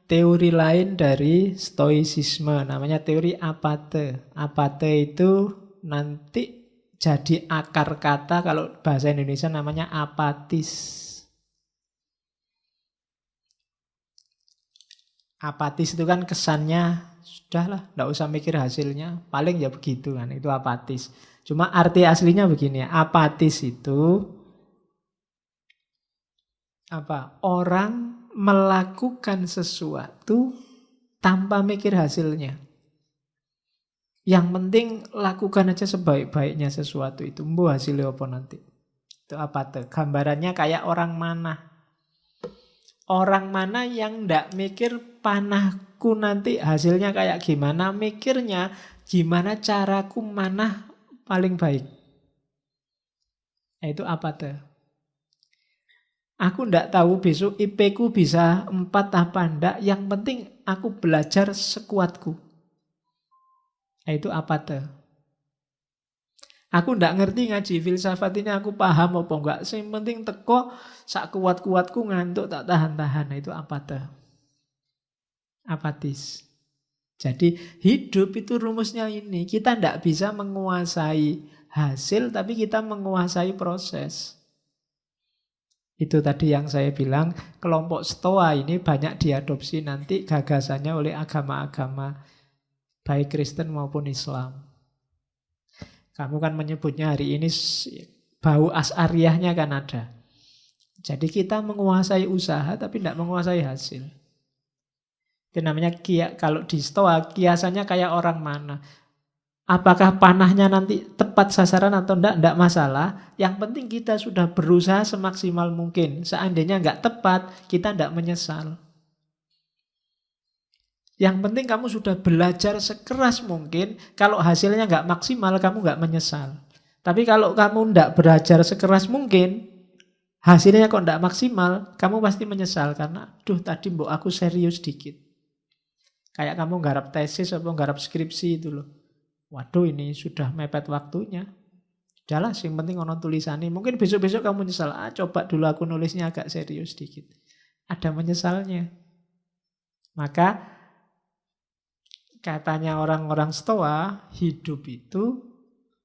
teori lain dari stoicisme, namanya teori apate. Apate itu nanti jadi akar kata, kalau bahasa Indonesia namanya apatis. Apatis itu kan kesannya, sudahlah, tidak usah mikir hasilnya, paling ya begitu kan, itu apatis. Cuma arti aslinya begini, apatis itu apa? Orang melakukan sesuatu tanpa mikir hasilnya. Yang penting lakukan aja sebaik-baiknya sesuatu itu, mbuh hasilnya apa nanti. Itu apate. Gambarannya kayak orang manah. Orang mana yang ndak mikir panahku nanti hasilnya kayak gimana, mikirnya gimana caraku manah paling baik. Itu apate. Aku ndak tahu besok IP ku bisa 4 apa ndak, yang penting aku belajar sekuatku. Itu apate. Aku ndak ngerti ngaji filsafat ini, aku paham apa enggak. Yang penting teko sak kuat-kuatku, ngantuk tak tahan-tahan. Itu apate. Apatis. Jadi hidup itu rumusnya ini. Kita ndak bisa menguasai hasil, tapi kita menguasai proses. Itu tadi yang saya bilang, kelompok Stoa ini banyak diadopsi nanti gagasannya oleh agama-agama, baik Kristen maupun Islam. Kamu kan menyebutnya hari ini bau as'ariyahnya kan ada. Jadi kita menguasai usaha tapi tidak menguasai hasil. Itu namanya kalau di Stoa kiasannya kayak orang mana. Apakah panahnya nanti tepat sasaran atau tidak masalah. Yang penting kita sudah berusaha semaksimal mungkin. Seandainya nggak tepat, kita tidak menyesal. Yang penting kamu sudah belajar sekeras mungkin. Kalau hasilnya nggak maksimal, kamu nggak menyesal. Tapi kalau kamu nggak belajar sekeras mungkin, hasilnya kok nggak maksimal, kamu pasti menyesal. Karena, tadi mbok aku serius dikit. Kayak kamu nggarap tesis atau nggarap skripsi itu loh. Waduh, ini sudah mepet waktunya. Udahlah, yang penting ono tulisannya. Mungkin besok-besok kamu menyesal. Coba dulu aku nulisnya agak serius dikit. Ada menyesalnya. Maka katanya orang-orang Stoa, hidup itu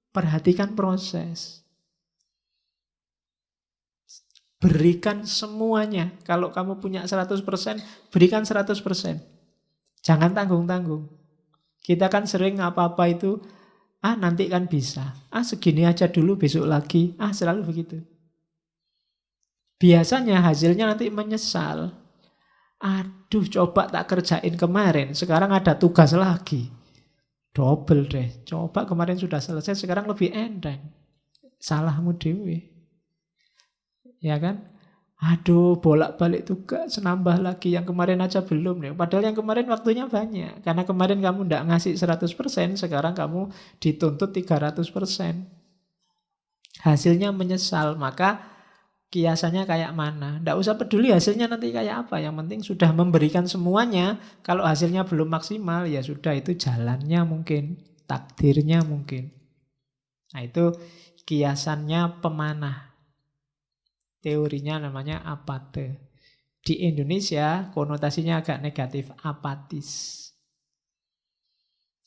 perhatikan proses. Berikan semuanya. Kalau kamu punya 100%, berikan 100%. Jangan tanggung-tanggung. Kita kan sering apa-apa itu, nanti kan bisa. Segini aja dulu, besok lagi. Selalu begitu. Biasanya hasilnya nanti menyesal. Aduh, coba tak kerjain kemarin, sekarang ada tugas lagi. Double deh. Coba kemarin sudah selesai, sekarang lebih enteng. Salahmu dewe. Ya kan? Aduh, bolak-balik tugas, nambah lagi. Yang kemarin aja belum nih. Padahal yang kemarin waktunya banyak. Karena kemarin kamu tidak ngasih 100%, sekarang kamu dituntut 300%. Hasilnya menyesal. Maka kiasannya kayak mana. Tidak usah peduli hasilnya nanti kayak apa. Yang penting sudah memberikan semuanya. Kalau hasilnya belum maksimal, ya sudah, itu jalannya mungkin. Takdirnya mungkin. Nah, itu kiasannya pemanah. Teorinya namanya apate. Di Indonesia konotasinya agak negatif, apatis.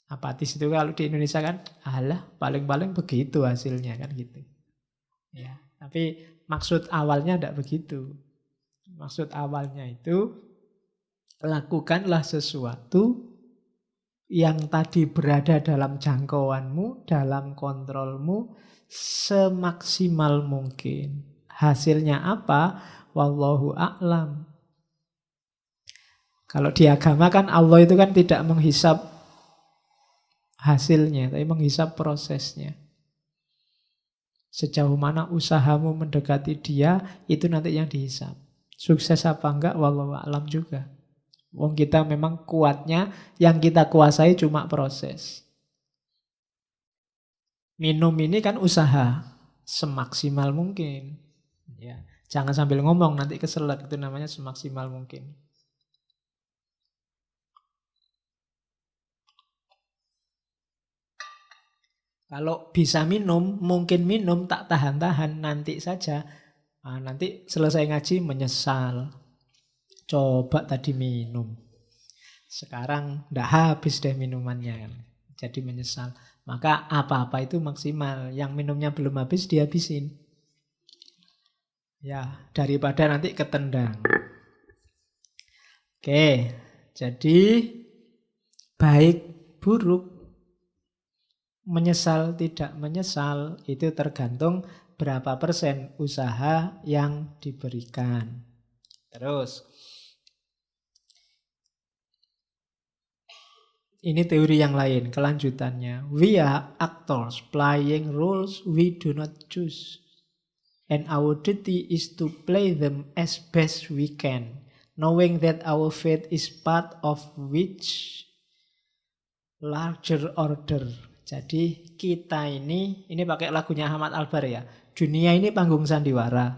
Apatis itu kalau di Indonesia kan, paling-paling begitu hasilnya kan gitu. Ya, tapi maksud awalnya tidak begitu. Maksud awalnya itu, lakukanlah sesuatu yang tadi berada dalam jangkauanmu, dalam kontrolmu, semaksimal mungkin. Hasilnya apa? Wallahu a'lam. Kalau di agama kan Allah itu kan tidak menghisap hasilnya, tapi menghisap prosesnya. Sejauh mana usahamu mendekati dia, itu nanti yang dihisap. Sukses apa enggak, wallahu a'lam juga. Wong kita memang kuatnya, yang kita kuasai cuma proses. Minum ini kan usaha, semaksimal mungkin. Ya, jangan sambil ngomong nanti keselak, itu namanya semaksimal mungkin. Kalau bisa minum, mungkin minum tak tahan-tahan, nanti saja. Nanti selesai ngaji menyesal. Coba tadi minum. Sekarang ndak habis deh minumannya kan. Jadi menyesal. Maka apa-apa itu maksimal. Yang minumnya belum habis dihabisin. Ya, daripada nanti ketendang. Oke, jadi baik buruk, menyesal tidak menyesal itu tergantung berapa persen usaha yang diberikan. Terus ini teori yang lain, kelanjutannya. We are actors playing roles we do not choose. And our duty is to play them as best we can, knowing that our fate is part of which larger order. Jadi kita ini pakai lagunya Ahmad Albar ya. Dunia ini panggung sandiwara.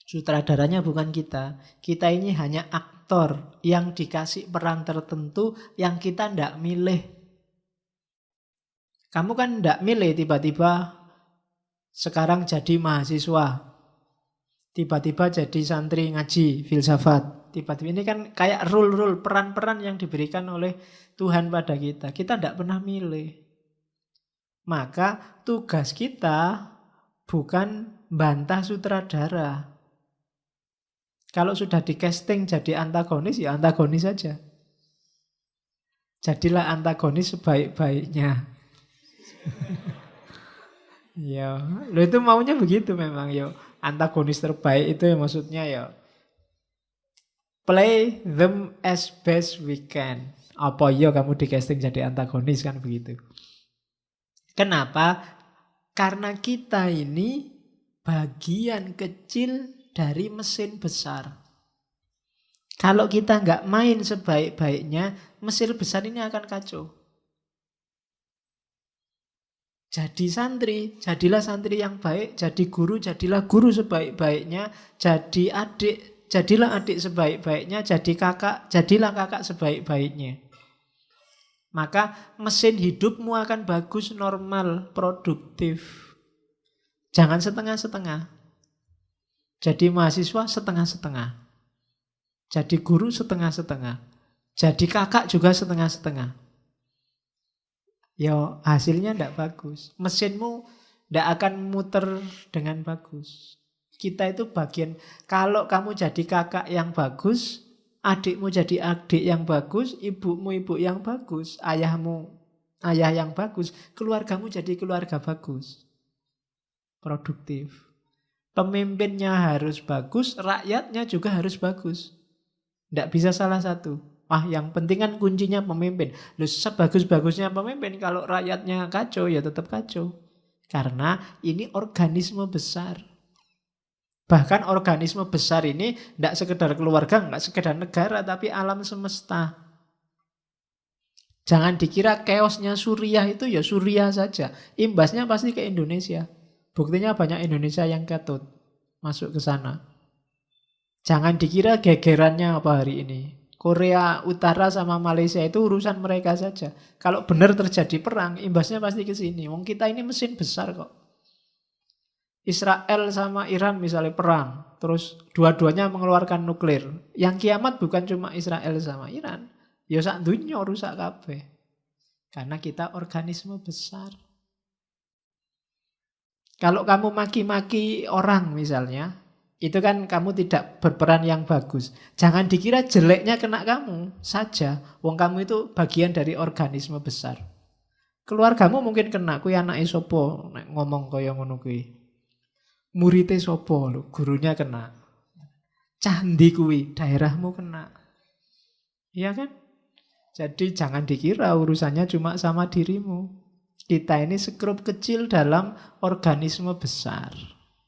Sutradaranya bukan kita. Kita ini hanya aktor yang dikasih peran tertentu yang kita ndak milih. Kamu kan ndak milih tiba-tiba sekarang jadi mahasiswa. Tiba-tiba jadi santri ngaji, filsafat. Tiba-tiba ini kan kayak rule-rule, peran-peran yang diberikan oleh Tuhan pada kita. Kita ndak pernah milih. Maka tugas kita bukan bantah sutradara. Kalau sudah di casting jadi antagonis, ya antagonis saja. Jadilah antagonis sebaik-baiknya. Ya, lo itu maunya begitu memang ya. Antagonis terbaik itu ya maksudnya ya play them as best we can. Apa ya kamu di casting jadi antagonis kan begitu. Kenapa? Karena kita ini bagian kecil dari mesin besar. Kalau kita nggak main sebaik-baiknya, mesin besar ini akan kacau. Jadi santri, jadilah santri yang baik. Jadi guru, jadilah guru sebaik-baiknya. Jadi adik, jadilah adik sebaik-baiknya. Jadi kakak, jadilah kakak sebaik-baiknya. Maka mesin hidupmu akan bagus, normal, produktif. Jangan setengah-setengah. Jadi mahasiswa setengah-setengah. Jadi guru setengah-setengah. Jadi kakak juga setengah-setengah. Ya hasilnya tidak bagus. Mesinmu tidak akan muter dengan bagus. Kita itu bagian, kalau kamu jadi kakak yang bagus, adikmu jadi adik yang bagus, ibumu ibu yang bagus, ayahmu ayah yang bagus, keluargamu jadi keluarga bagus. Produktif. Pemimpinnya harus bagus, rakyatnya juga harus bagus. Tidak bisa salah satu. Yang penting kan kuncinya pemimpin. Loh, sebagus-bagusnya pemimpin, kalau rakyatnya kacau, ya tetap kacau. Karena ini organisme besar. Bahkan organisme besar ini tidak sekedar keluarga, tidak sekedar negara, tapi alam semesta. Jangan dikira chaosnya Suriah itu ya Suriah saja. Imbasnya pasti ke Indonesia. Buktinya banyak Indonesia yang ketut masuk ke sana. Jangan dikira gegerannya apa hari ini. Korea Utara sama Malaysia itu urusan mereka saja. Kalau benar terjadi perang, imbasnya pasti ke sini. Wong kita ini mesin besar kok. Israel sama Iran misalnya perang, terus dua-duanya mengeluarkan nuklir. Yang kiamat bukan cuma Israel sama Iran, ya sak dunya rusak kabeh. Karena kita organisme besar. Kalau kamu maki-maki orang misalnya, itu kan kamu tidak berperan yang bagus. Jangan dikira jeleknya kena kamu saja. Wong kamu itu bagian dari organisme besar. Keluargamu mungkin kena, kuwi anake sapa nek ngomong kaya ngono kuwi. Muridé sapa lho, gurunya kena. Candi kuwi, daerahmu kena. Iya kan? Jadi jangan dikira urusannya cuma sama dirimu. Kita ini sekrup kecil dalam organisme besar.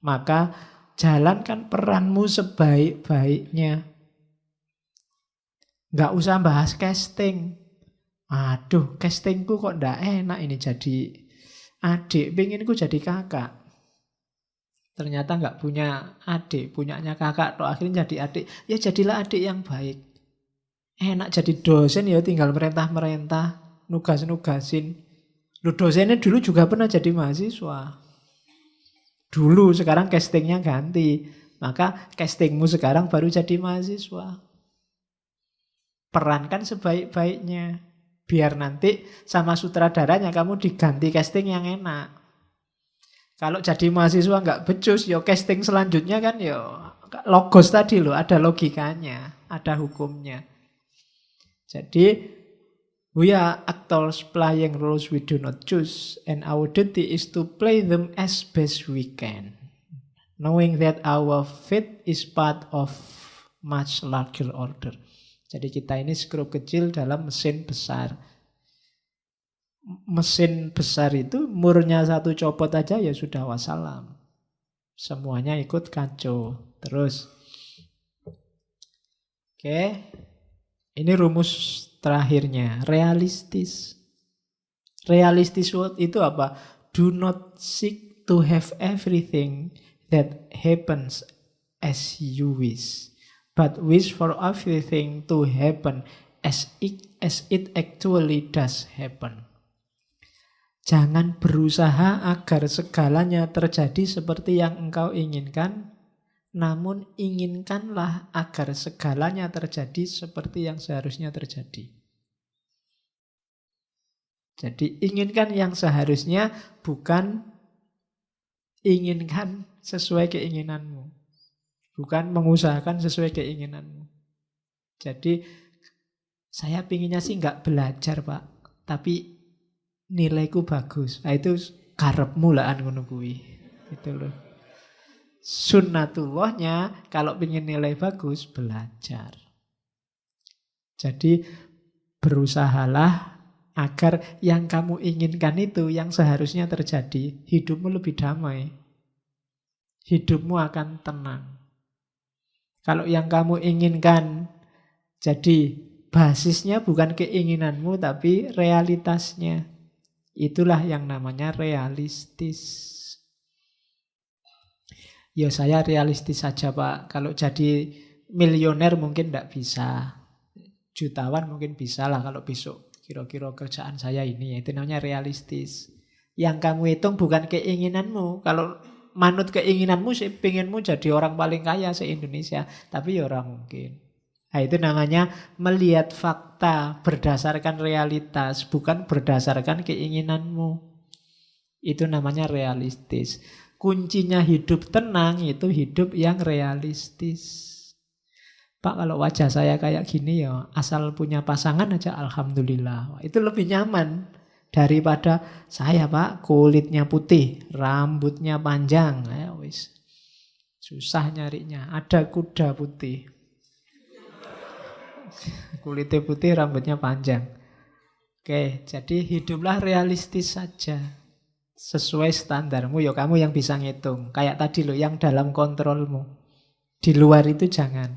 Maka jalankan peranmu sebaik-baiknya. Nggak usah bahas casting. Aduh, castingku kok ndak enak ini jadi adik, penginku jadi kakak. Ternyata nggak punya adik, punyanya kakak, toh akhirnya jadi adik. Ya jadilah adik yang baik. Enak jadi dosen ya tinggal merentah-merentah, nugas-nugasin. Lu dosennya dulu juga pernah jadi mahasiswa. Dulu, sekarang castingnya ganti. Maka castingmu sekarang baru jadi mahasiswa. perankan sebaik-baiknya. Biar nanti sama sutradaranya kamu diganti casting yang enak. Kalau jadi mahasiswa nggak becus, yo casting selanjutnya kan yo logos tadi loh, ada logikanya, ada hukumnya. Jadi, we are actors playing roles we do not choose, and our duty is to play them as best we can, knowing that our fate is part of much larger order. Jadi kita ini skru kecil dalam mesin besar. Mesin besar itu murnya satu copot aja ya sudah wassalam. Semuanya ikut kacau. Terus. Oke. Ini rumus terakhirnya. Realistis. Realistis itu apa? Do not seek to have everything that happens as you wish, but wish for everything to happen as it actually does happen. Jangan berusaha agar segalanya terjadi seperti yang engkau inginkan, namun inginkanlah agar segalanya terjadi seperti yang seharusnya terjadi. Jadi inginkan yang seharusnya, bukan inginkan sesuai keinginanmu. Bukan mengusahakan sesuai keinginanmu. Jadi saya pinginnya sih nggak belajar Pak, tapi nilaiku bagus. Nah itu karepmu lah ngono kuwi. Gitu loh. Sunnatullahnya kalau ingin nilai bagus belajar. Jadi berusahalah agar yang kamu inginkan itu yang seharusnya terjadi, hidupmu lebih damai. Hidupmu akan tenang. Kalau yang kamu inginkan jadi basisnya bukan keinginanmu tapi realitasnya. Itulah yang namanya realistis. Ya saya realistis saja Pak. Kalau jadi milioner mungkin tidak bisa. Jutawan mungkin bisa lah kalau besok kira-kira kerjaan saya ini. Itu namanya realistis. Yang kamu hitung bukan keinginanmu. Kalau manut keinginanmu sih pengenmu jadi orang paling kaya se-Indonesia. Tapi ya orang mungkin. Nah, itu namanya melihat fakta berdasarkan realitas, bukan berdasarkan keinginanmu. Itu namanya realistis. Kuncinya hidup tenang itu hidup yang realistis. Pak, kalau wajah saya kayak gini ya, asal punya pasangan aja alhamdulillah. Itu lebih nyaman daripada saya Pak, kulitnya putih, rambutnya panjang. Wis. Susah nyarinya. Ada kuda putih. Kulitnya putih, rambutnya panjang. Oke, jadi hiduplah realistis saja. Sesuai standarmu, ya kamu yang bisa ngitung. Kayak tadi loh, yang dalam kontrolmu. Di luar itu jangan.